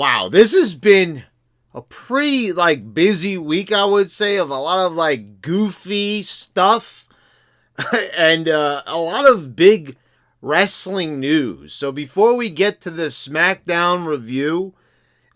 Wow, this has been a pretty, busy week, I would say, of a lot of, goofy stuff and a lot of big wrestling news. So before we get to the Smackdown review,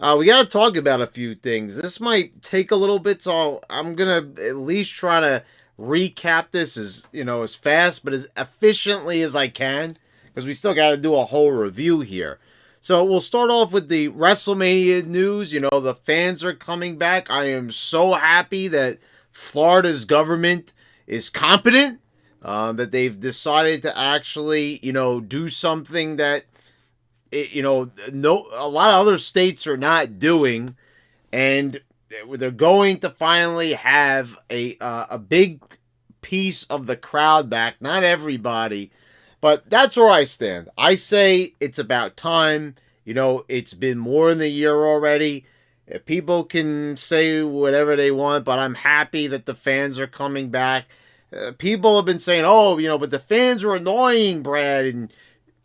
we got to talk about a few things. This might take a little bit, so I'm going to at least try to recap this as fast but as efficiently as I can, because we still got to do a whole review here. So we'll start off with the Wrestlemania news. The fans are coming back. I am so happy that Florida's government is competent, that they've decided to actually, do something that, a lot of other states are not doing, and they're going to finally have a big piece of the crowd back. Not everybody, but that's where I stand. I say it's about time. It's been more than a year already. People can say whatever they want, but I'm happy that the fans are coming back. People have been saying, but the fans are annoying, Brad, and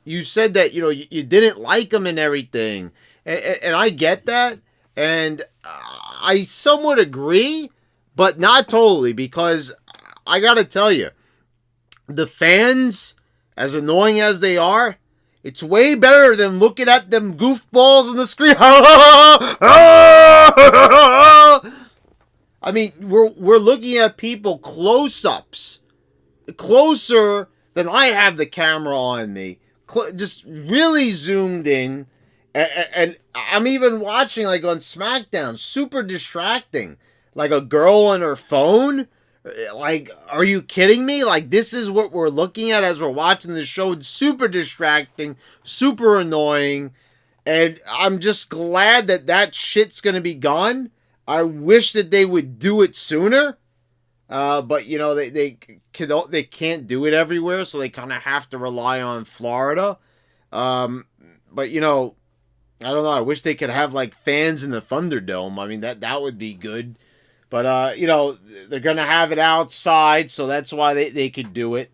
you said that, you didn't like them and everything. And I get that, and I somewhat agree, but not totally, because I gotta tell you, the fans, as annoying as they are, it's way better than looking at them goofballs on the screen. I mean, we're looking at people close-ups, closer than I have the camera on me, just really zoomed in, and I'm even watching on SmackDown, super distracting, like a girl on her phone. Are you kidding me? This is what we're looking at as we're watching the show. It's super distracting, super annoying, and I'm just glad that shit's gonna be gone. I wish that they would do it sooner, but they can't do it everywhere, so they kind of have to rely on Florida. But I don't know. I wish they could have fans in the Thunderdome. I mean, that would be good. But, they're going to have it outside, so that's why they could do it.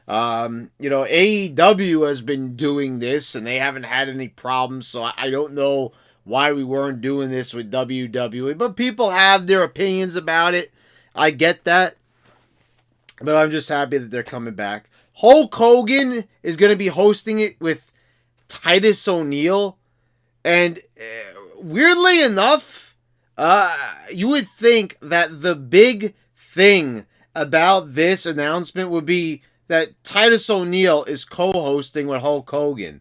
AEW has been doing this, and they haven't had any problems, so I don't know why we weren't doing this with WWE. But people have their opinions about it. I get that. But I'm just happy that they're coming back. Hulk Hogan is going to be hosting it with Titus O'Neil. And weirdly enough, you would think that the big thing about this announcement would be that Titus O'Neil is co-hosting with Hulk Hogan.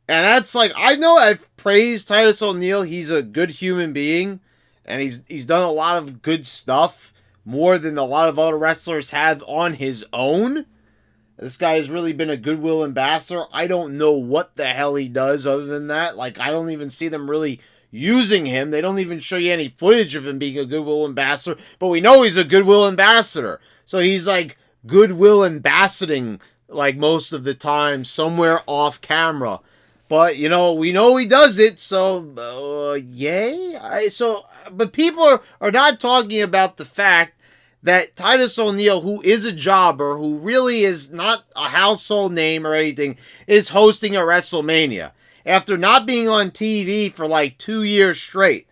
And that's I know I've praised Titus O'Neil. He's a good human being, and he's done a lot of good stuff, more than a lot of other wrestlers have on his own. This guy has really been a goodwill ambassador. I don't know what the hell he does other than that. I don't even see them really using him. They don't even show you any footage of him being a goodwill ambassador, but we know he's a goodwill ambassador. So he's goodwill ambassading most of the time somewhere off camera. But we know he does it, so yay. But people are not talking about the fact that Titus O'Neil, who is a jobber, who really is not a household name or anything, is hosting a WrestleMania after not being on TV for 2 years straight.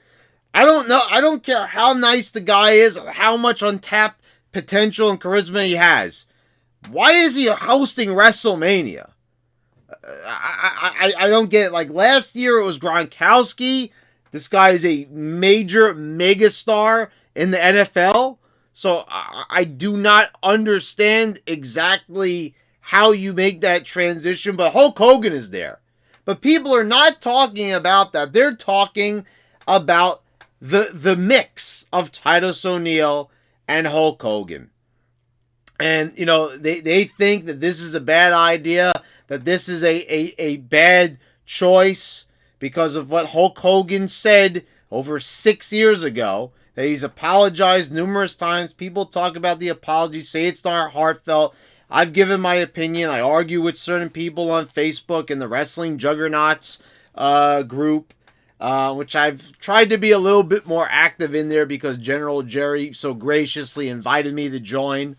I don't know. I don't care how nice the guy is, how much untapped potential and charisma he has. Why is he hosting WrestleMania? I don't get it. Last year it was Gronkowski. This guy is a major megastar in the NFL. So I do not understand exactly how you make that transition. But Hulk Hogan is there. But people are not talking about that. They're talking about the mix of Titus O'Neil and Hulk Hogan. And, they think that this is a bad idea, that this is a bad choice because of what Hulk Hogan said over 6 years ago, that he's apologized numerous times. People talk about the apology, say it's not heartfelt. I've given my opinion. I argue with certain people on Facebook in the Wrestling Juggernauts group, which I've tried to be a little bit more active in there because General Jerry so graciously invited me to join.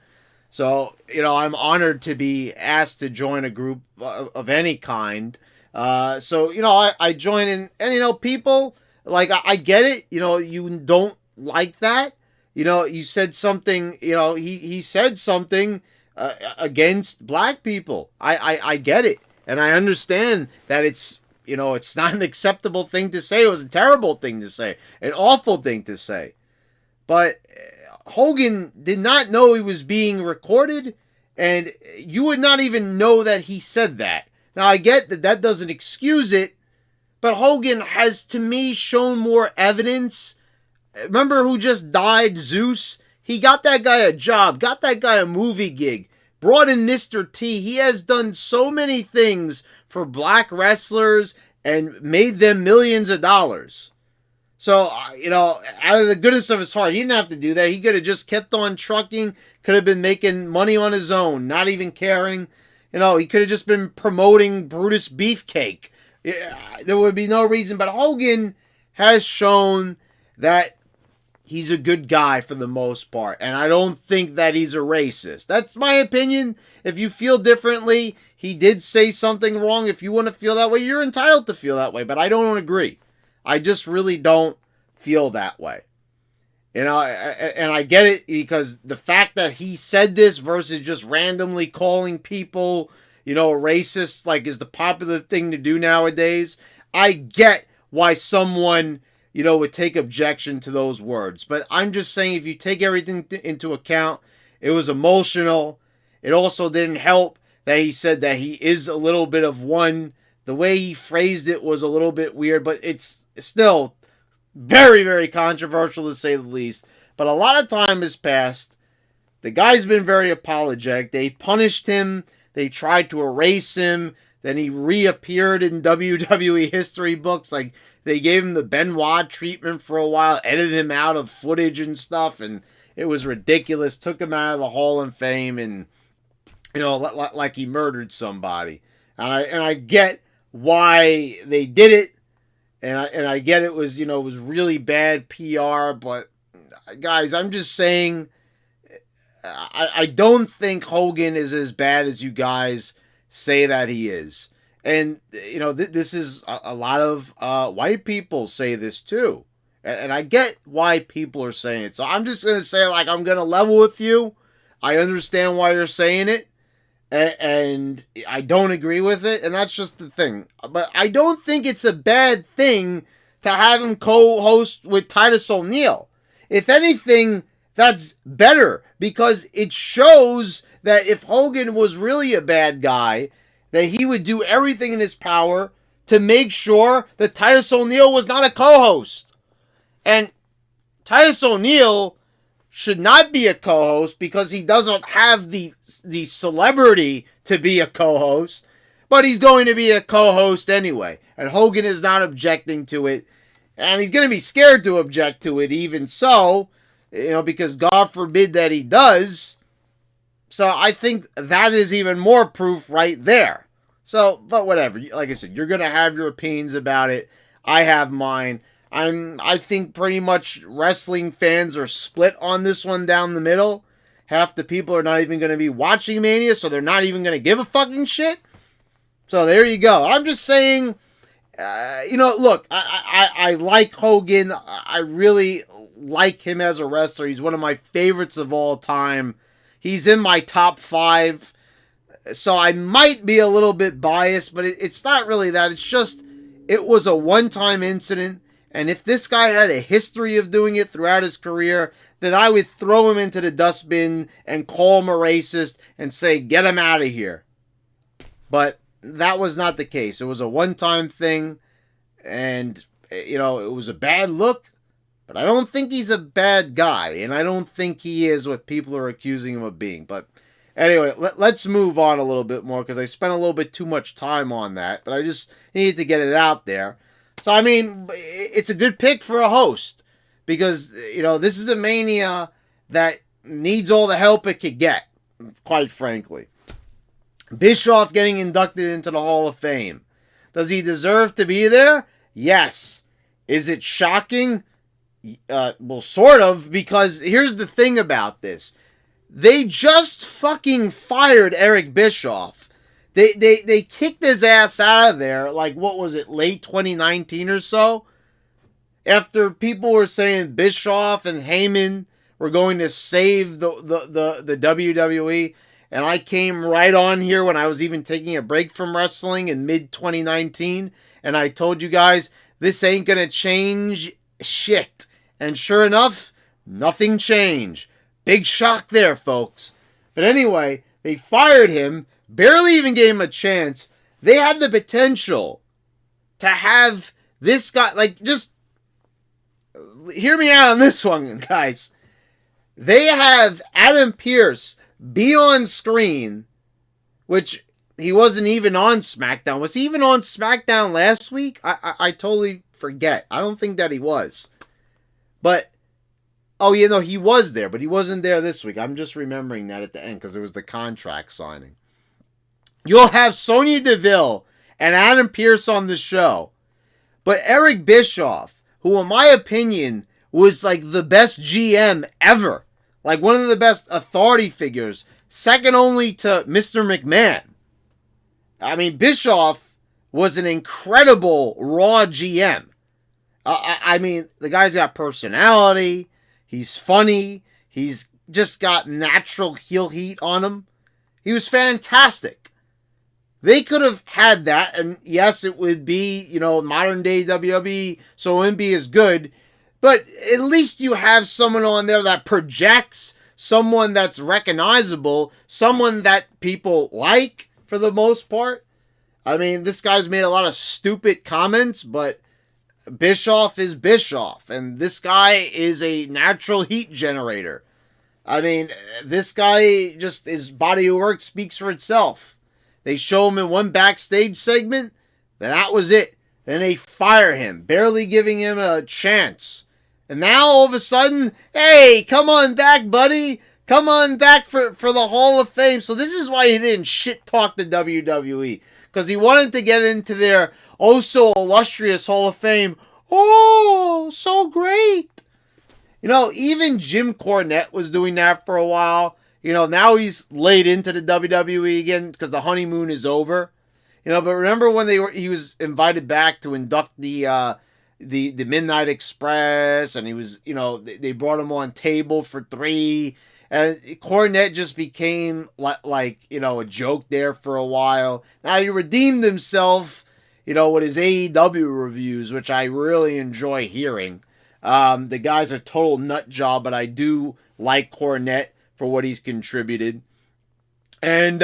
So, I'm honored to be asked to join a group of any kind. So, I join in. And, people, like, I get it. You don't like that. You said something, he said something against black people. I get it. And I understand that it's not an acceptable thing to say. It was a terrible thing to say. An awful thing to say. But Hogan did not know he was being recorded, and you would not even know that he said that. Now, I get that doesn't excuse it, but Hogan has, to me, shown more evidence. Remember who just died, Zeus? He got that guy a job, got that guy a movie gig, brought in Mr. T. He has done so many things for black wrestlers and made them millions of dollars. So, out of the goodness of his heart, he didn't have to do that. He could have just kept on trucking, could have been making money on his own, not even caring. He could have just been promoting Brutus Beefcake. There would be no reason. But Hogan has shown that he's a good guy for the most part. And I don't think that he's a racist. That's my opinion. If you feel differently, he did say something wrong. If you want to feel that way, you're entitled to feel that way. But I don't agree. I just really don't feel that way. And I get it, because the fact that he said this versus just randomly calling people, racist, like, is the popular thing to do nowadays. I get why someone, would take objection to those words. But I'm just saying, if you take everything into account, it was emotional. It also didn't help that he said that he is a little bit of one. The way he phrased it was a little bit weird, but it's still very, very controversial to say the least. But a lot of time has passed. The guy's been very apologetic. They punished him. They tried to erase him. Then he reappeared in WWE history books. Like, they gave him the Benoit treatment for a while, edited him out of footage and stuff, and it was ridiculous. Took him out of the Hall of Fame, and, like he murdered somebody. And I get why they did it. And I get it was, it was really bad PR, but guys, I'm just saying, I don't think Hogan is as bad as you guys say that he is. And, this is a lot of white people say this too. And I get why people are saying it. So I'm just going to say, like, I'm going to level with you. I understand why you're saying it. And I don't agree with it, and that's just the thing. But I don't think it's a bad thing to have him co-host with Titus O'Neil. If anything, that's better, because it shows that if Hogan was really a bad guy, that he would do everything in his power to make sure that Titus O'Neil was not a co-host. And Titus O'Neil should not be a co-host because he doesn't have the celebrity to be a co-host, but he's going to be a co-host anyway. And Hogan is not objecting to it, and he's going to be scared to object to it even so, because God forbid that he does. So I think that is even more proof right there. So, but whatever. Like I said, you're going to have your opinions about it. I have mine. I think pretty much wrestling fans are split on this one down the middle. Half the people are not even going to be watching Mania, so they're not even going to give a fucking shit. So there you go. I'm just saying, look, I like Hogan. I really like him as a wrestler. He's one of my favorites of all time. He's in my top 5. So I might be a little bit biased, but it's not really that. It's just, it was a one-time incident. And if this guy had a history of doing it throughout his career, then I would throw him into the dustbin and call him a racist and say, get him out of here. But that was not the case. It was a one-time thing, and, it was a bad look, but I don't think he's a bad guy, and I don't think he is what people are accusing him of being. But anyway, let's move on a little bit more, because I spent a little bit too much time on that, but I just needed to get it out there. So, I mean, it's a good pick for a host, because, this is a Mania that needs all the help it could get, quite frankly. Bischoff getting inducted into the Hall of Fame. Does he deserve to be there? Yes. Is it shocking? Well, sort of, because here's the thing about this. They just fucking fired Eric Bischoff. They kicked his ass out of there, like, what was it, late 2019 or so? After people were saying Bischoff and Heyman were going to save the WWE. And I came right on here when I was even taking a break from wrestling in mid-2019. And I told you guys, this ain't going to change shit. And sure enough, nothing changed. Big shock there, folks. But anyway, they fired him. Barely even gave him a chance. They had the potential to have this guy, like, just hear me out on this one, guys. They have Adam Pearce be on screen, which he wasn't even on SmackDown. Was he even on SmackDown last week? I totally forget. I don't think that he was. But, oh, you know, he was there, but he wasn't there this week. I'm just remembering that at the end because it was the contract signing. You'll have Sonya Deville and Adam Pearce on the show. But Eric Bischoff, who in my opinion was like the best GM ever, like one of the best authority figures, second only to Mr. McMahon. I mean, Bischoff was an incredible Raw GM. I mean, the guy's got personality. He's funny. He's just got natural heel heat on him. He was fantastic. They could have had that, and yes, it would be, you know, modern day WWE, so it wouldn't be as good, but at least you have someone on there that projects, someone that's recognizable, someone that people like, for the most part. I mean, this guy's made a lot of stupid comments, but Bischoff is Bischoff, and this guy is a natural heat generator. I mean, this guy, just his body of work speaks for itself. They show him in one backstage segment, then that was it. Then they fire him, barely giving him a chance. And now, all of a sudden, hey, come on back, buddy. Come on back for the Hall of Fame. So this is why he didn't shit-talk the WWE. Because he wanted to get into their oh-so-illustrious Hall of Fame. Oh, so great. You know, even Jim Cornette was doing that for a while. You know, now he's laid into the WWE again because the honeymoon is over. You know, but remember when he was invited back to induct the Midnight Express, and he was, you know, they brought him on Table for 3, and Cornette just became like, you know, a joke there for a while. Now he redeemed himself, you know, with his AEW reviews, which I really enjoy hearing. The guy's a total nut job, but I do like Cornette for what he's contributed. And,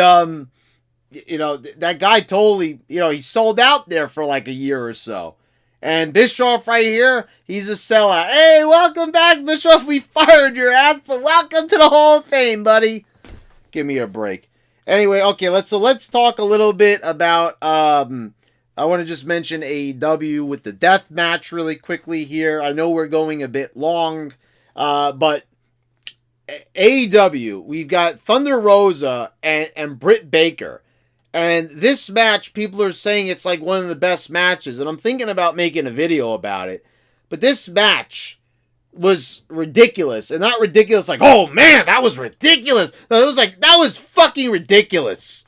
you know, that guy totally, you know, he sold out there for like a year or so. And Bischoff right here, he's a sellout. Hey, welcome back, Bischoff. We fired your ass, but welcome to the Hall of Fame, buddy. Give me a break. Anyway, okay, let's talk a little bit about, I want to just mention AEW with the death match really quickly here. I know we're going a bit long, but AEW, we've got Thunder Rosa and Britt Baker. And this match, people are saying it's like one of the best matches. And I'm thinking about making a video about it. But this match was ridiculous. And not ridiculous like, oh man, that was ridiculous. No, it was like, that was fucking ridiculous.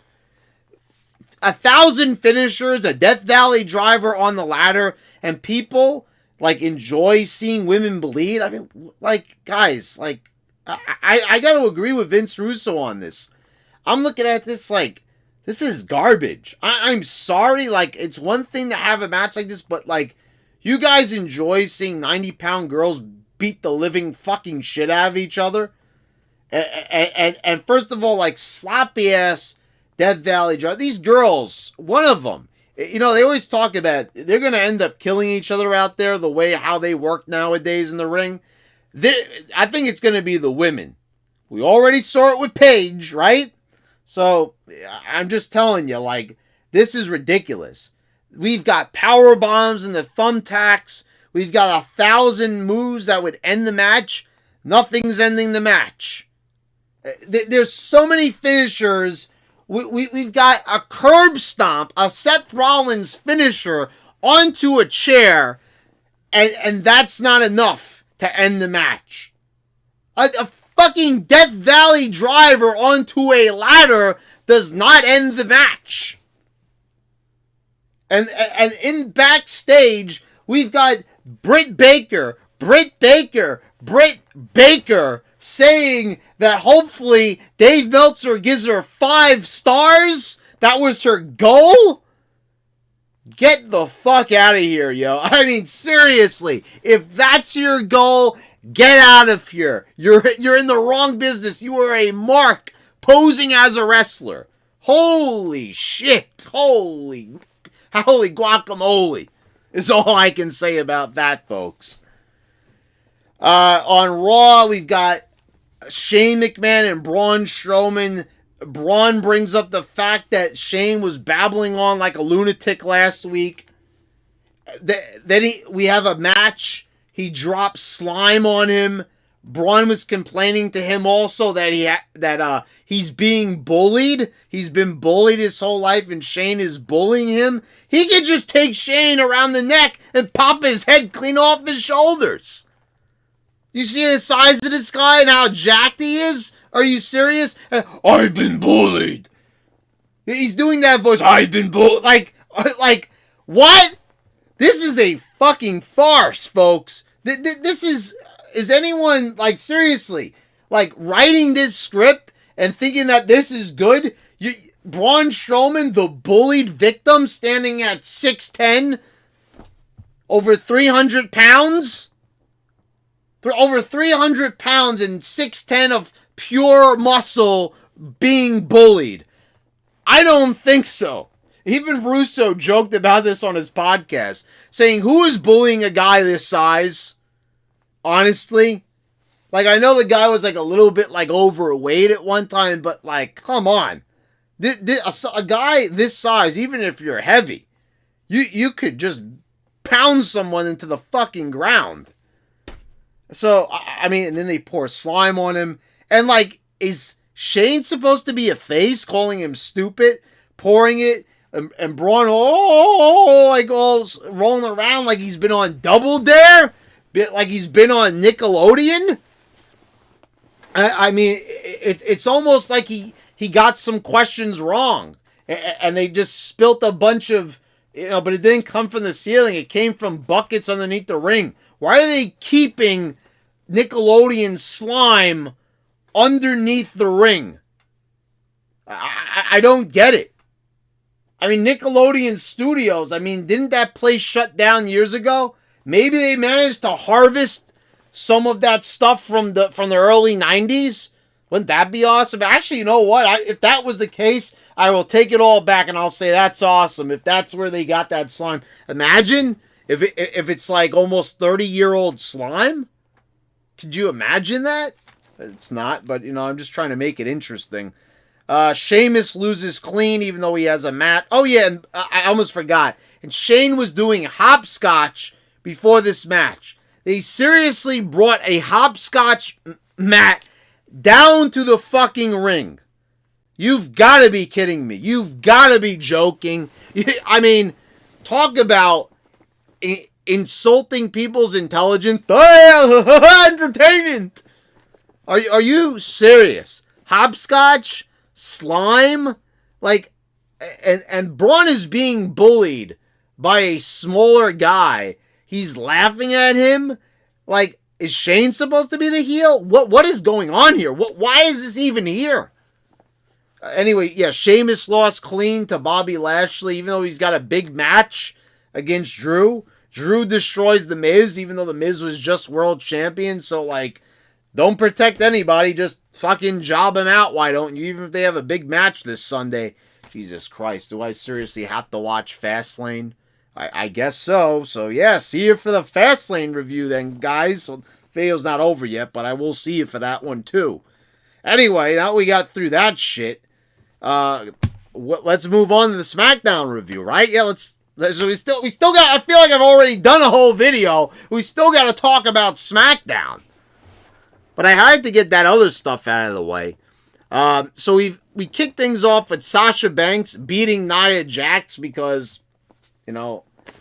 1,000 finishers, a Death Valley driver on the ladder. And people, like, enjoy seeing women bleed. I mean, like, guys, like, I got to agree with Vince Russo on this. I'm looking at this like, this is garbage. I'm sorry, like, it's one thing to have a match like this, but, like, you guys enjoy seeing 90-pound girls beat the living fucking shit out of each other? And first of all, like, sloppy-ass Death Valley drive. These girls, one of them, you know, they always talk about it. They're going to end up killing each other out there the way how they work nowadays in the ring. I think it's going to be the women. We already saw it with Paige, right? So, I'm just telling you, like, this is ridiculous. We've got power bombs and the thumbtacks. We've got 1,000 moves that would end the match. Nothing's ending the match. There's so many finishers. We've got a curb stomp, a Seth Rollins finisher onto a chair, and that's not enough to end the match. A fucking Death Valley driver onto a ladder does not end the match. And in backstage, we've got Britt Baker saying that hopefully Dave Meltzer gives her 5 stars. That was her goal. Get the fuck out of here, yo. I mean, seriously, if that's your goal, get out of here. You're in the wrong business. You are a mark posing as a wrestler. Holy shit. Holy guacamole is all I can say about that, folks. On Raw, we've got Shane McMahon and Braun Strowman. Braun brings up the fact that Shane was babbling on like a lunatic last week. Then we have a match. He drops slime on him. Braun was complaining to him also that he's being bullied. He's been bullied his whole life, and Shane is bullying him. He could just take Shane around the neck and pop his head clean off his shoulders. You see the size of this guy and how jacked he is? Are you serious? I've been bullied. He's doing that voice. I've been bullied. Like, what? This is a fucking farce, folks. This is anyone, like, seriously, like, writing this script and thinking that this is good? Braun Strowman, the bullied victim, standing at 6'10", over 300 pounds? Over 300 pounds and 6'10" of pure muscle being bullied. I don't think so. Even Russo joked about this on his podcast, saying, who is bullying a guy this size? Honestly? Like, I know the guy was like a little bit like overweight at one time, but like, come on. A guy this size, even if you're heavy, you could just pound someone into the fucking ground. So, I mean, and then they pour slime on him. And, like, is Shane supposed to be a face, calling him stupid, pouring it, and Braun, like, all rolling around like he's been on Double Dare? Like he's been on Nickelodeon? I mean, it's almost like he got some questions wrong. And they just spilt a bunch of, but it didn't come from the ceiling. It came from buckets underneath the ring. Why are they keeping Nickelodeon slime underneath the ring? I don't get it. I mean, Nickelodeon Studios, I mean, didn't that place shut down years ago? Maybe they managed to harvest some of that stuff from the early 90s. Wouldn't that be awesome? Actually, you know what? If that was the case, I will take it all back and I'll say that's awesome. If that's where they got that slime. Imagine if it's like almost 30-year-old slime. Could you imagine that? It's not, but, I'm just trying to make it interesting. Sheamus loses clean even though he has a mat. Oh, yeah, and I almost forgot. And Shane was doing hopscotch before this match. They seriously brought a hopscotch mat down to the fucking ring. You've got to be kidding me. You've got to be joking. I mean, talk about insulting people's intelligence. Entertainment. Are you serious? Hopscotch? Slime? Like, and Braun is being bullied by a smaller guy. He's laughing at him. Like, is Shane supposed to be the heel? What is going on here? Why is this even here? Anyway, yeah, Sheamus lost clean to Bobby Lashley, even though he's got a big match against Drew. Drew destroys The Miz, even though The Miz was just world champion. So, like, don't protect anybody. Just fucking job him out, why don't you? Even if they have a big match this Sunday. Jesus Christ, do I seriously have to watch Fastlane? I guess so. So, yeah, see you for the Fastlane review then, guys. So, the video's not over yet, but I will see you for that one, too. Anyway, now we got through that shit. Let's move on to the SmackDown review, right? Yeah, so we still got, I feel like I've already done a whole video. We still got to talk about SmackDown. But I had to get that other stuff out of the way. So we kicked things off with Sasha Banks beating Nia Jax because,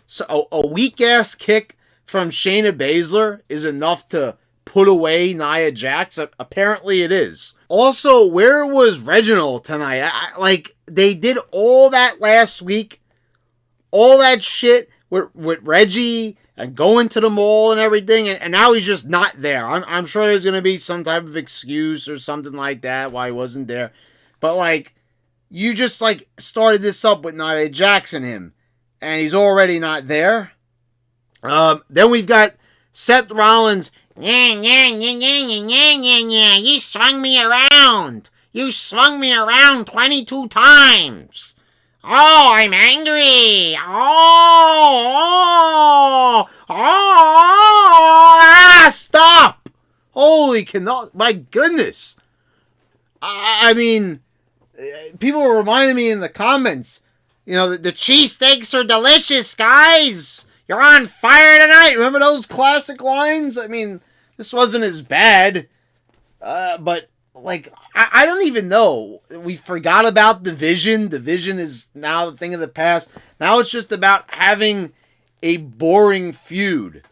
so a weak-ass kick from Shayna Baszler is enough to put away Nia Jax? Apparently it is. Also, where was Reginald tonight? They did all that last week. All that shit with Reggie and going to the mall and everything, and now he's just not there. I'm sure there's going to be some type of excuse or something like that why he wasn't there. But, you just, started this up with Nia Jax and him, and he's already not there. Then we've got Seth Rollins. You swung me around. You swung me around 22 times. Oh, I'm angry. Stop. Holy cannot. My goodness. I mean, people were reminding me in the comments, the cheesesteaks are delicious, guys. You're on fire tonight. Remember those classic lines? I mean, this wasn't as bad. But, I don't even know. We forgot about Division. Division is now the thing of the past. Now it's just about having a boring feud.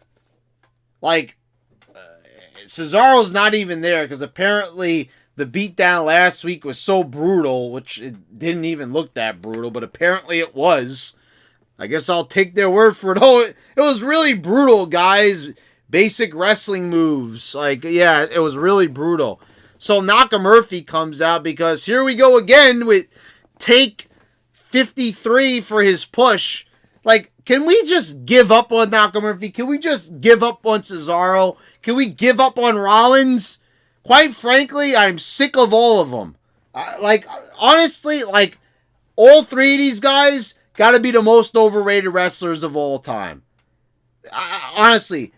Cesaro's not even there because apparently the beatdown last week was so brutal, which it didn't even look that brutal, but apparently it was. I guess I'll take their word for it. Oh, it was really brutal, guys. Basic wrestling moves. It was really brutal. So Nakamurphy comes out because here we go again with take 53 for his push. Can we just give up on Nakamurphy? Can we just give up on Cesaro? Can we give up on Rollins? Quite frankly, I'm sick of all of them. Honestly, all three of these guys got to be the most overrated wrestlers of all time. Honestly,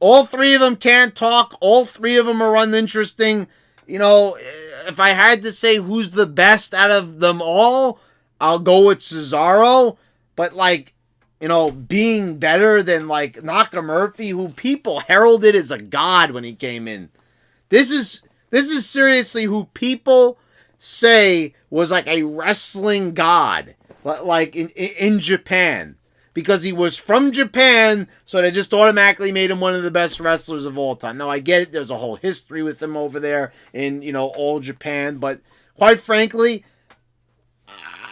all three of them can't talk. All three of them are uninteresting. If I had to say who's the best out of them all, I'll go with Cesaro. But, being better than, Nakamurphy, who people heralded as a god when he came in. This is seriously who people say was, a wrestling god. In Japan. Because he was from Japan, so they just automatically made him one of the best wrestlers of all time. Now, I get it. There's a whole history with him over there in, all Japan. But quite frankly,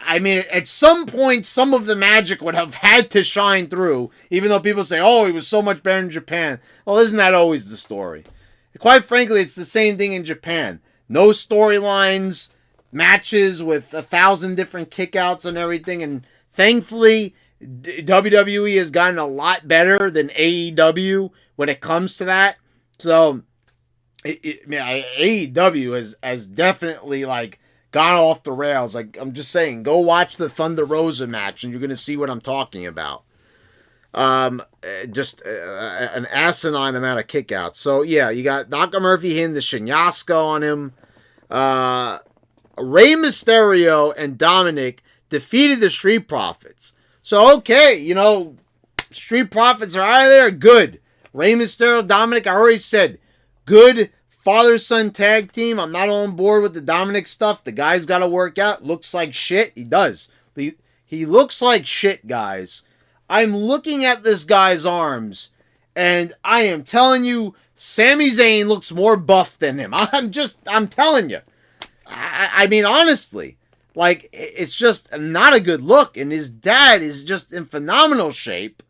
I mean, at some point, some of the magic would have had to shine through. Even though people say, oh, he was so much better in Japan. Well, isn't that always the story? Quite frankly, it's the same thing in Japan. No storylines, matches with 1,000 different kickouts and everything. And thankfully, WWE has gotten a lot better than AEW when it comes to that. So, AEW has definitely, gone off the rails. I'm just saying, go watch the Thunder Rosa match and you're going to see what I'm talking about. Just an asinine amount of kickouts. So, yeah, you got Nakamurphy hitting the Shinyaska on him. Rey Mysterio and Dominic defeated the Street Profits. So, okay, Street Profits are out of there. Good. Rey Mysterio, Dominic, I already said, good father-son tag team. I'm not on board with the Dominic stuff. The guy's got to work out. Looks like shit. He does. He looks like shit, guys. I'm looking at this guy's arms, and I am telling you, Sami Zayn looks more buff than him. I'm telling you. I mean, honestly. It's just not a good look. And his dad is just in phenomenal shape.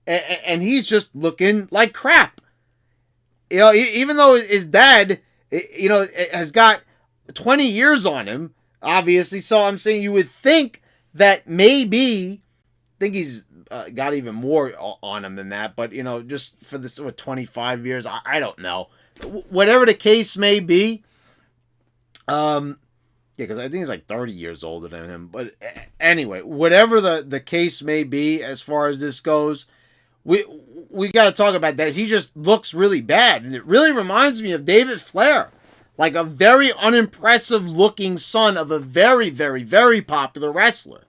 And he's just looking like crap. Even though his dad, has got 20 years on him, obviously. So I'm saying you would think that maybe, I think he's got even more on him than that. But, just for this 25 years, I don't know. Whatever the case may be, yeah, because I think he's 30 years older than him. But anyway, whatever the case may be as far as this goes, we got to talk about that. He just looks really bad. And it really reminds me of David Flair. A very unimpressive looking son of a very, very, very popular wrestler.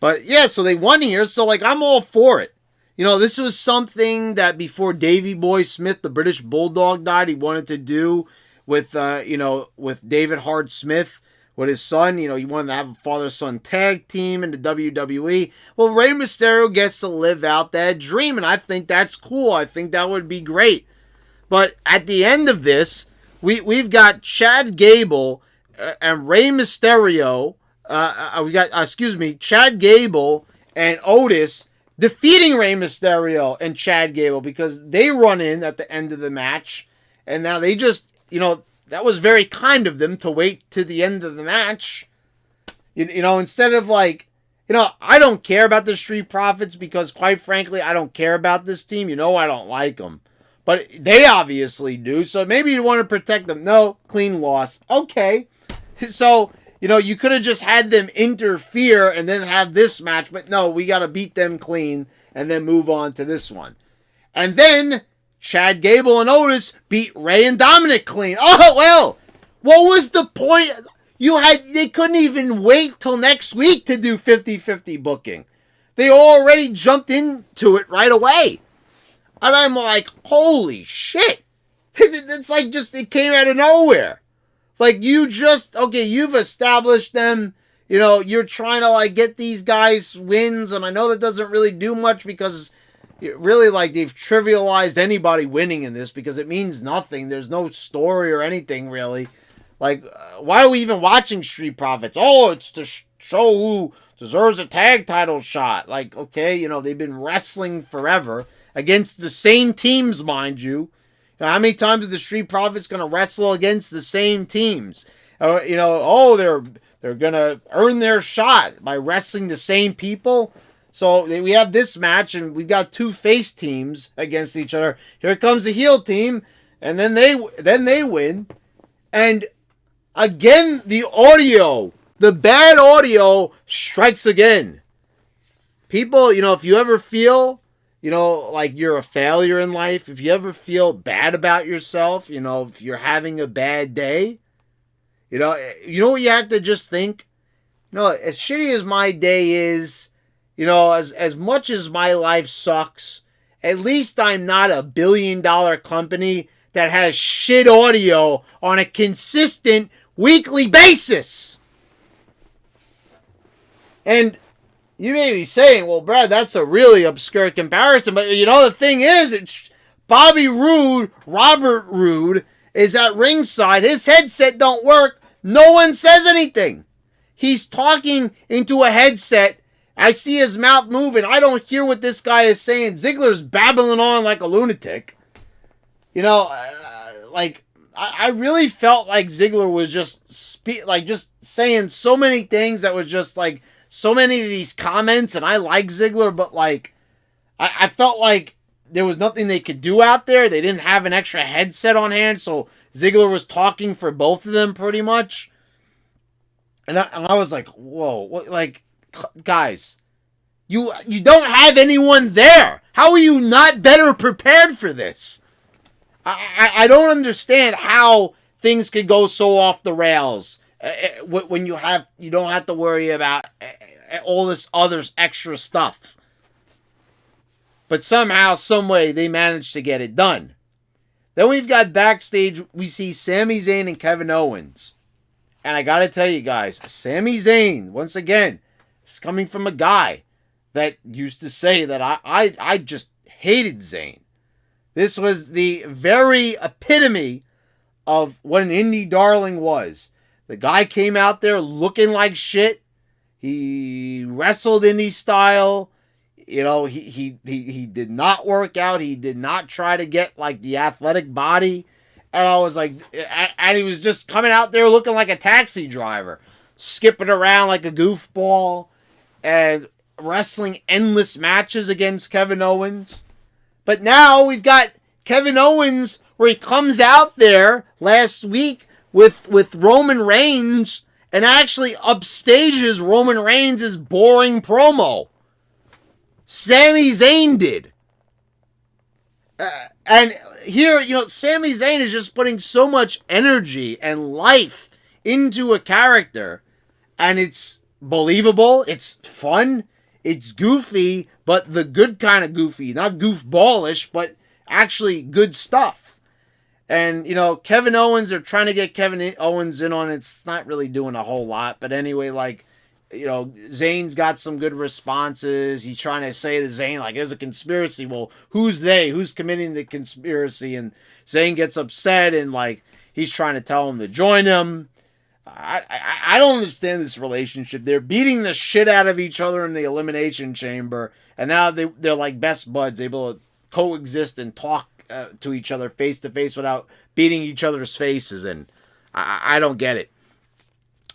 But yeah, so they won here. So I'm all for it. This was something that before Davey Boy Smith, the British Bulldog, died, he wanted to do with, with David Hart Smith. With his son, he wanted to have a father-son tag team in the WWE. Well, Rey Mysterio gets to live out that dream, and I think that's cool. I think that would be great. But at the end of this, we've got Chad Gable and Rey Mysterio. We got, Chad Gable and Otis defeating Rey Mysterio and Chad Gable because they run in at the end of the match. And now they just, that was very kind of them to wait to the end of the match. Instead of like, I don't care about the Street Profits because, quite frankly, I don't care about this team. I don't like them. But they obviously do. So maybe you want to protect them. No, clean loss. Okay. So, you could have just had them interfere and then have this match. But no, we got to beat them clean and then move on to this one. And then Chad Gable and Otis beat Ray and Dominic clean. Oh, well, what was the point? They couldn't even wait till next week to do 50-50 booking. They already jumped into it right away. And I'm like, holy shit. It's like it came out of nowhere. Like you've established them. You're trying to get these guys wins. And I know that doesn't really do much because really they've trivialized anybody winning in this because it means nothing. There's no story or anything really. Why are we even watching Street Profits? Oh, it's to show who deserves a tag title shot. Okay, they've been wrestling forever against the same teams, mind you. How many times are the Street Profits going to wrestle against the same teams? They're going to earn their shot by wrestling the same people. So we have this match, and we've got two face teams against each other. Here comes the heel team, and then they win. And again, the bad audio strikes again. People, if you ever feel, like you're a failure in life, if you ever feel bad about yourself, if you're having a bad day, you know what you have to just think? As shitty as my day is, as much as my life sucks, at least I'm not a $1 billion company that has shit audio on a consistent weekly basis. And you may be saying, well, Brad, that's a really obscure comparison. But, the thing is, it's Bobby Roode, Robert Roode, is at ringside. His headset don't work. No one says anything. He's talking into a headset. I see his mouth moving. I don't hear what this guy is saying. Ziggler's babbling on like a lunatic. I really felt like Ziggler was just saying so many things that was just so many of these comments, and I like Ziggler, but I felt like there was nothing they could do out there. They didn't have an extra headset on hand, so Ziggler was talking for both of them pretty much. And I was like, whoa, what, guys, you don't have anyone there. How are you not better prepared for this? I don't understand how things could go so off the rails when you don't have to worry about all this other extra stuff. But somehow, some way, they managed to get it done. Then we've got backstage, we see Sami Zayn and Kevin Owens. And I gotta tell you guys, Sami Zayn, once again, is coming from a guy that used to say that I just hated Zayn. This was the very epitome of what an indie darling was. The guy came out there looking like shit. He wrestled indie style. He did not work out. He did not try to get the athletic body. And I was like, and he was just coming out there looking like a taxi driver, skipping around like a goofball and wrestling endless matches against Kevin Owens. But now we've got Kevin Owens where he comes out there last week with Roman Reigns and actually upstages Roman Reigns' boring promo. Sami Zayn did. And here, Sami Zayn is just putting so much energy and life into a character. And it's believable. It's fun. It's goofy, but the good kind of goofy. Not goofballish, but actually good stuff. And, Kevin Owens, they're trying to get Kevin Owens in on it. It's not really doing a whole lot. But anyway, Zayn's got some good responses. He's trying to say to Zayn, like, there's a conspiracy. Well, who's they? Who's committing the conspiracy? And Zayn gets upset, and, like, he's trying to tell him to join him. I don't understand this relationship. They're beating the shit out of each other in the Elimination Chamber, and now they're like best buds, able to coexist and talk to each other face to face without beating each other's faces, and I don't get it.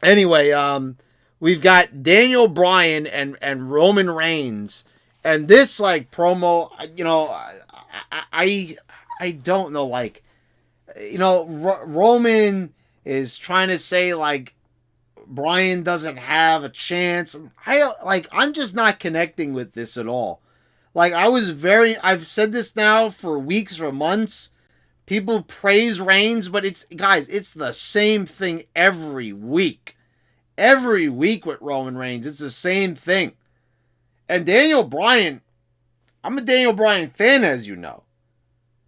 Anyway, we've got Daniel Bryan and Roman Reigns, and this like promo, I don't know, like, Roman is trying to say like Bryan doesn't have a chance. I'm just not connecting with this at all. Like, I've said this now for weeks or months. People praise Reigns, but it's the same thing every week. Every week with Roman Reigns, it's the same thing. And Daniel Bryan, I'm a Daniel Bryan fan, as you know.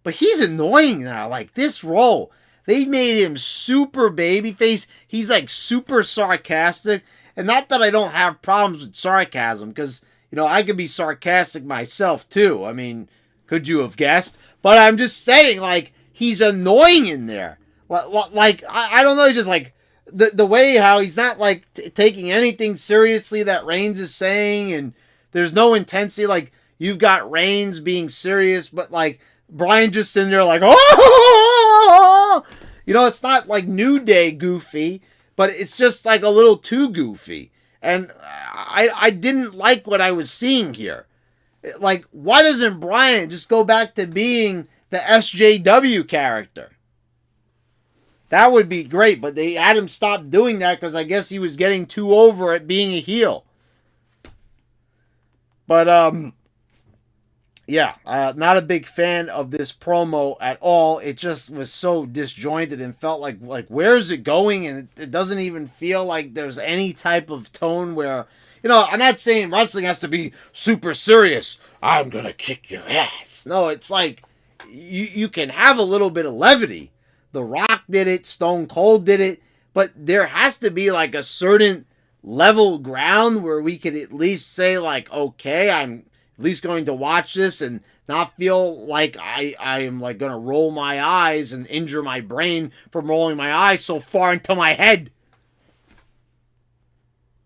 But he's annoying now. Like, this role, they made him super babyface. He's like super sarcastic. And not that I don't have problems with sarcasm, because, I could be sarcastic myself too. I mean, could you have guessed? But I'm just saying, like, he's annoying in there. Like, I don't know, just like, the way how he's not like taking anything seriously that Reigns is saying, and there's no intensity. Like, you've got Reigns being serious, but like Bryan just sitting there like, oh, it's not like New Day goofy, but it's just like a little too goofy. And I didn't like what I was seeing here. Like, why doesn't Bryan just go back to being the SJW character? That would be great, but they had him stop doing that because I guess he was getting too over at being a heel. But, not a big fan of this promo at all. It just was so disjointed and felt like where's it going? And it doesn't even feel like there's any type of tone where, I'm not saying wrestling has to be super serious. I'm going to kick your ass. No, it's like you can have a little bit of levity. The Rock did it, Stone Cold did it, but there has to be like a certain level ground where we could at least say like, okay, I'm at least going to watch this and not feel like I am like going to roll my eyes and injure my brain from rolling my eyes so far into my head.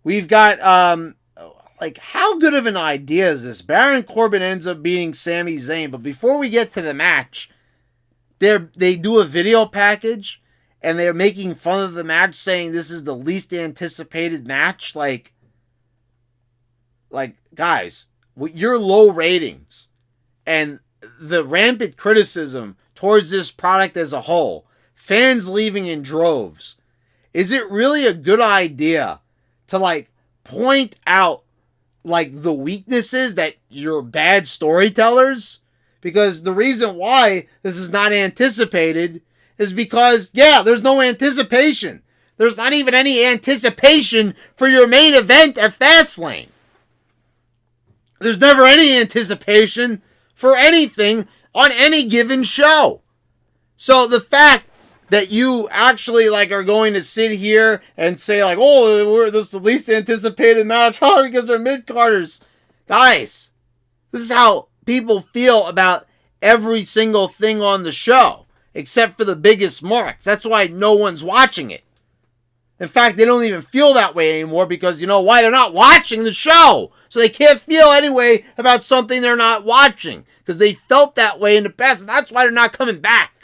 We've got, how good of an idea is this? Baron Corbin ends up beating Sami Zayn, but before we get to the match, they do a video package, and they're making fun of the match, saying this is the least anticipated match. Like guys, with your low ratings and the rampant criticism towards this product as a whole, fans leaving in droves, is it really a good idea to like point out like the weaknesses that you're bad storytellers? Because the reason why this is not anticipated is because, there's no anticipation. There's not even any anticipation for your main event at Fastlane. There's never any anticipation for anything on any given show. So the fact that you actually like are going to sit here and say like, oh, this is the least anticipated match, because they're mid-carders. Guys, this is how people feel about every single thing on the show, except for the biggest marks. That's why no one's watching it. In fact, they don't even feel that way anymore because, why? They're not watching the show. So they can't feel anyway about something they're not watching because they felt that way in the past, and that's why they're not coming back.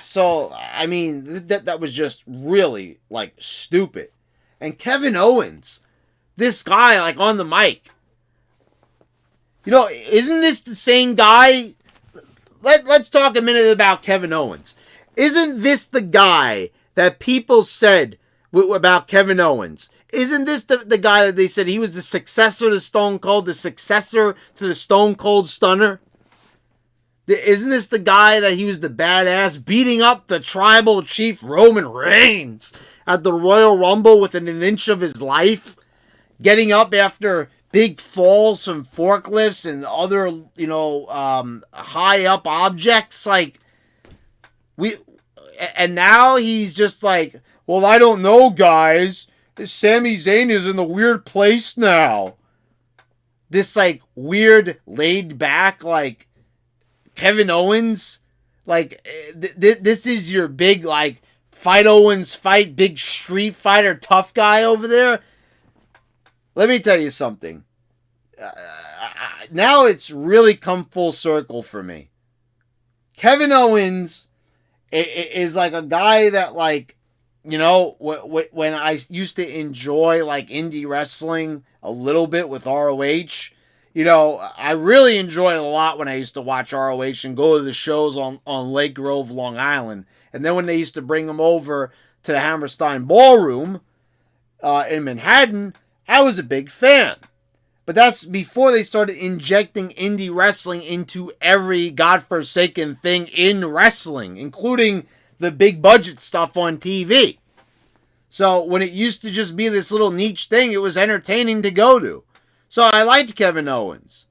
So, I mean, that was just really, like, stupid. And Kevin Owens, this guy, like, on the mic. Isn't this the same guy? Let's talk a minute about Kevin Owens. Isn't this the guy that people said about Kevin Owens? Isn't this the guy that they said he was the successor to Stone Cold, the successor to the Stone Cold Stunner? Isn't this the guy that he was the badass beating up the tribal chief Roman Reigns at the Royal Rumble within an inch of his life? Getting up after big falls from forklifts and other, high up objects. Like, and now he's just like, well, I don't know, guys. Sami Zayn is in the weird place now. This like weird laid back like Kevin Owens, like this is your big like fight Owens fight, big street fighter tough guy over there. Let me tell you something. Now it's really come full circle for me. Kevin Owens is like a guy that like, you know, when I used to enjoy like indie wrestling a little bit with ROH, you know, I really enjoyed it a lot when I used to watch ROH and go to the shows on Lake Grove, Long Island. And then when they used to bring them over to the Hammerstein Ballroom in Manhattan, I was a big fan. But that's before they started injecting indie wrestling into every godforsaken thing in wrestling, including the big budget stuff on TV. So when it used to just be this little niche thing, it was entertaining to go to. So I liked Kevin Owens.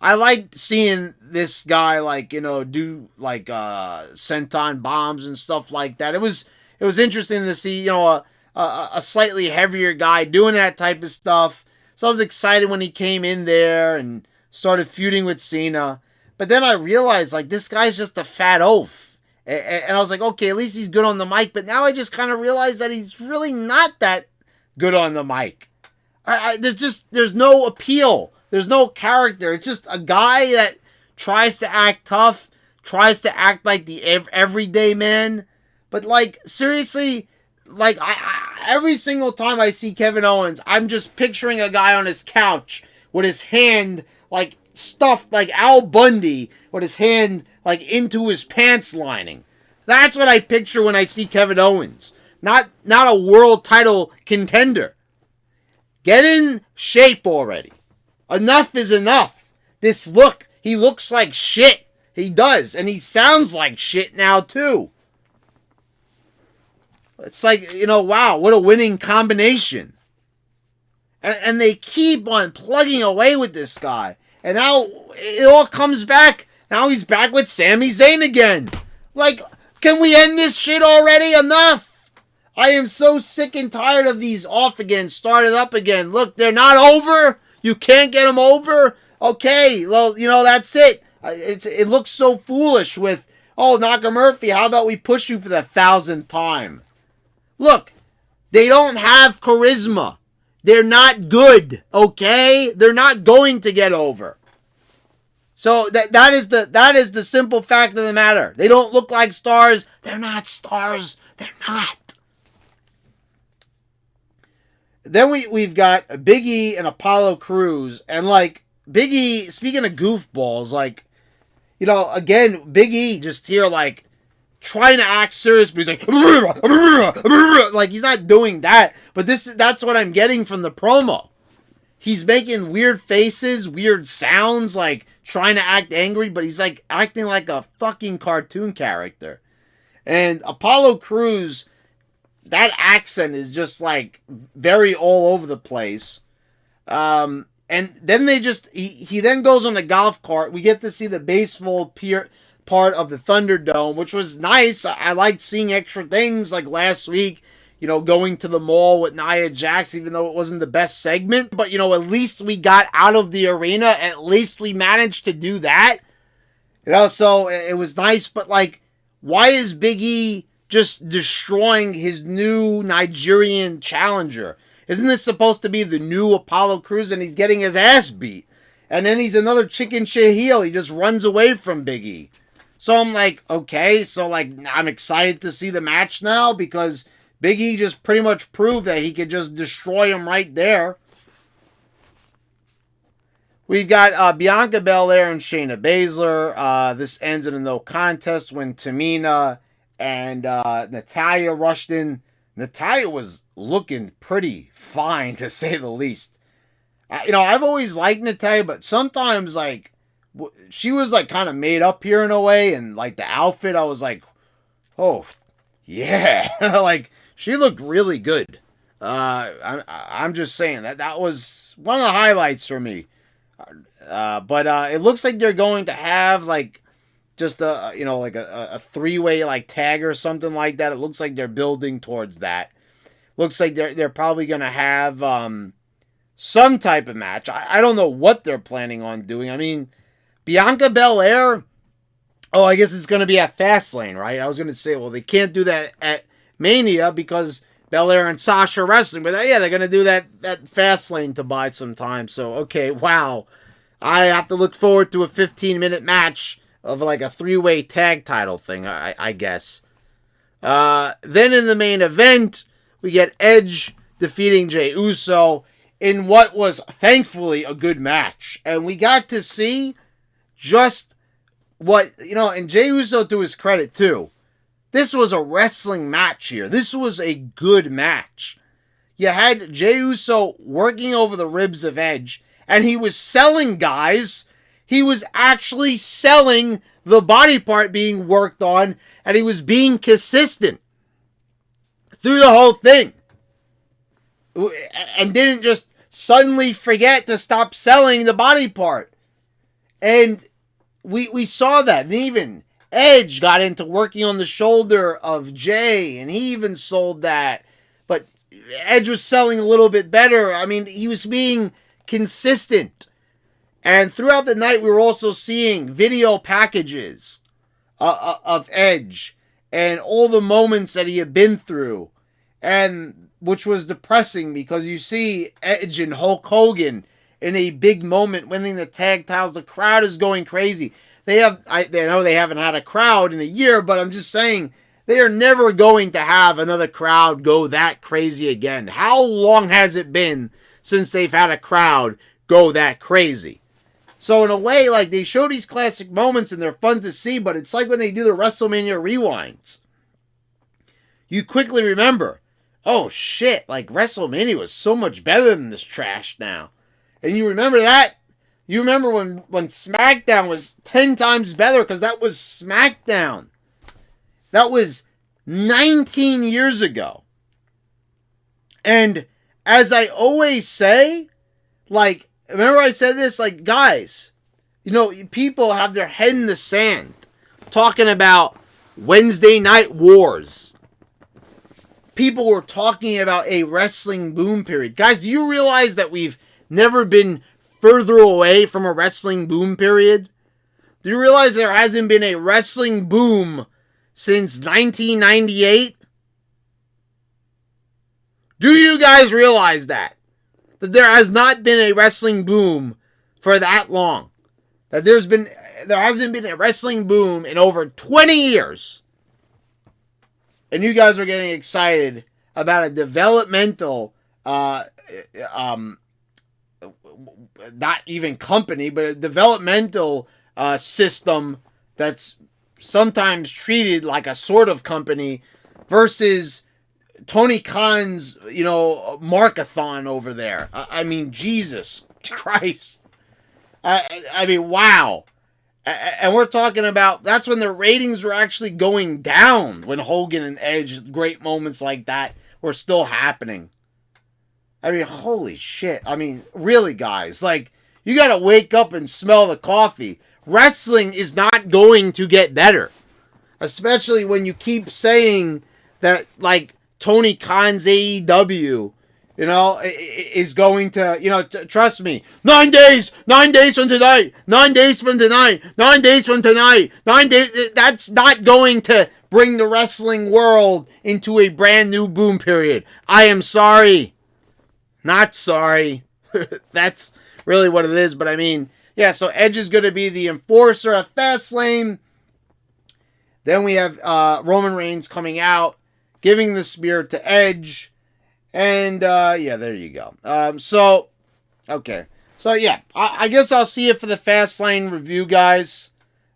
I liked seeing this guy like, you know, do like senton bombs and stuff like that. It was interesting to see, you know, a slightly heavier guy doing that type of stuff. So I was excited when he came in there and started feuding with Cena. But then I realized, like, this guy's just a fat oaf. And I was like, okay, at least he's good on the mic. But now I just kind of realized that he's really not that good on the mic. There's no appeal. There's no character. It's just a guy that tries to act tough, tries to act like the everyday man. But, like, seriously, like, every single time I see Kevin Owens, I'm just picturing a guy on his couch with his hand, like, stuffed like Al Bundy, with his hand, like, into his pants lining. That's what I picture when I see Kevin Owens. Not a world title contender. Get in shape already. Enough is enough. This look, he looks like shit. He does. And he sounds like shit now, too. It's like, you know, wow, what a winning combination. And they keep on plugging away with this guy. And now it all comes back. Now he's back with Sami Zayn again. Like, can we end this shit already? Enough. I am so sick and tired of these off again, started up again. Look, they're not over. You can't get them over. Okay, well, you know, that's it. It looks so foolish with, oh, Nakamurphy, how about we push you for the 1,000th time? Look, they don't have charisma. They're not good, okay? They're not going to get over. So that is the simple fact of the matter. They don't look like stars. They're not stars. They're not. Then we've got Big E and Apollo Crews. And, like, Big E, speaking of goofballs, like, you know, again, Big E just here, like, trying to act serious, but he's like he's not doing that. But that's what I'm getting from the promo. He's making weird faces, weird sounds, like trying to act angry, but he's like acting like a fucking cartoon character. And Apollo Crews, that accent is just like very all over the place. And then he then goes on the golf cart. We get to see the baseball part of the Thunderdome, which was nice. I liked seeing extra things like last week, you know, going to the mall with Nia Jax, even though it wasn't the best segment. But, you know, at least we got out of the arena. At least we managed to do that. You know, so it was nice. But, like, why is Big E just destroying his new Nigerian challenger? Isn't this supposed to be the new Apollo Crews, and he's getting his ass beat? And then he's another chicken shit heel. He just runs away from Big E. So I'm like, okay, so like I'm excited to see the match now because Big E just pretty much proved that he could just destroy him right there. We've got Bianca Belair and Shayna Baszler. This ends in a no contest when Tamina and Natalya rushed in. Natalya was looking pretty fine, to say the least. You know, I've always liked Natalya, but sometimes, like, she was, like, kind of made up here in a way, and, like, the outfit, I was like, oh, yeah. Like, she looked really good. I'm just saying, that was one of the highlights for me. But it looks like they're going to have, like, just a like a three-way like tag or something like that. It looks like they're building towards that. Looks like they're probably gonna have some type of match. I don't know what they're planning on doing. I mean, Bianca Belair. Oh, I guess it's gonna be at Fastlane, right? I was gonna say, well, they can't do that at Mania because Belair and Sasha are wrestling, but yeah, they're gonna do that Fastlane to buy some time. So okay, wow, I have to look forward to a 15-minute match of like a three-way tag title thing, I guess. Then in the main event, we get Edge defeating Jey Uso in what was thankfully a good match, and we got to see just what, and Jey Uso, to his credit too, this was a wrestling match here. This was a good match. You had Jey Uso working over the ribs of Edge, and he was selling guys. He was actually selling the body part being worked on, and he was being consistent through the whole thing. And didn't just suddenly forget to stop selling the body part. And we saw that. And even Edge got into working on the shoulder of Jey, and he even sold that. But Edge was selling a little bit better. I mean, he was being consistent. And throughout the night, we were also seeing video packages of Edge and all the moments that he had been through, and which was depressing because you see Edge and Hulk Hogan in a big moment winning the tag titles. The crowd is going crazy. I know they haven't had a crowd in a year, but I'm just saying they are never going to have another crowd go that crazy again. How long has it been since they've had a crowd go that crazy? So in a way, like, they show these classic moments and they're fun to see, but it's like when they do the WrestleMania rewinds. You quickly remember, oh shit, like WrestleMania was so much better than this trash now. And you remember that? You remember when SmackDown was 10 times better because that was SmackDown. That was 19 years ago. And as I always say, like, remember I said this, like, guys, people have their head in the sand talking about Wednesday Night Wars. People were talking about a wrestling boom period. Guys, do you realize that we've never been further away from a wrestling boom period? Do you realize there hasn't been a wrestling boom since 1998? Do you guys realize that? That there has not been a wrestling boom for that long. That there hasn't been a wrestling boom in over 20 years. And you guys are getting excited about a developmental, not even company, but a developmental system that's sometimes treated like a sort of company versus Tony Khan's, markathon over there. I mean, Jesus Christ. I mean, wow. And we're talking about, that's when the ratings were actually going down, when Hogan and Edge, great moments like that, were still happening. I mean, holy shit. I mean, really, guys, like, you gotta wake up and smell the coffee. Wrestling is not going to get better. Especially when you keep saying that, like, Tony Khan's AEW, is going to, trust me, 9 days from tonight, 9 days from tonight, 9 days from tonight, 9 days, that's not going to bring the wrestling world into a brand new boom period. I am sorry. Not sorry. That's really what it is, but I mean, yeah, so Edge is going to be the enforcer of Fastlane. Then we have Roman Reigns coming out, giving the spear to Edge. And, yeah, there you go. Okay. So, yeah, I guess I'll see you for the Fastlane review, guys.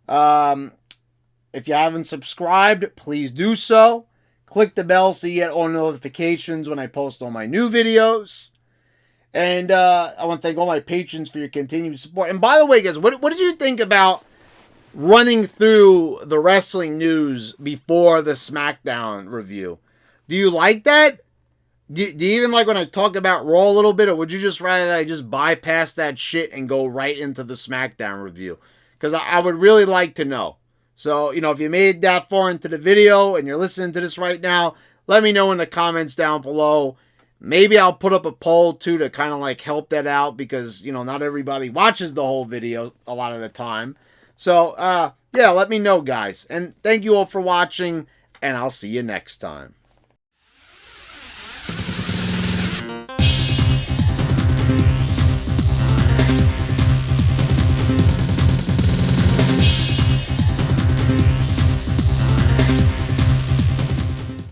If you haven't subscribed, please do so. Click the bell so you get all notifications when I post all my new videos. And I want to thank all my patrons for your continued support. And by the way, guys, what did you think about running through the wrestling news before the SmackDown review? Do you like that? Do you even like when I talk about Raw a little bit, or would you just rather that I just bypass that shit and go right into the SmackDown review? Because I would really like to know. So, if you made it that far into the video and you're listening to this right now, let me know in the comments down below. Maybe I'll put up a poll too to kind of like help that out because, not everybody watches the whole video a lot of the time. So, yeah, let me know, guys. And thank you all for watching, and I'll see you next time.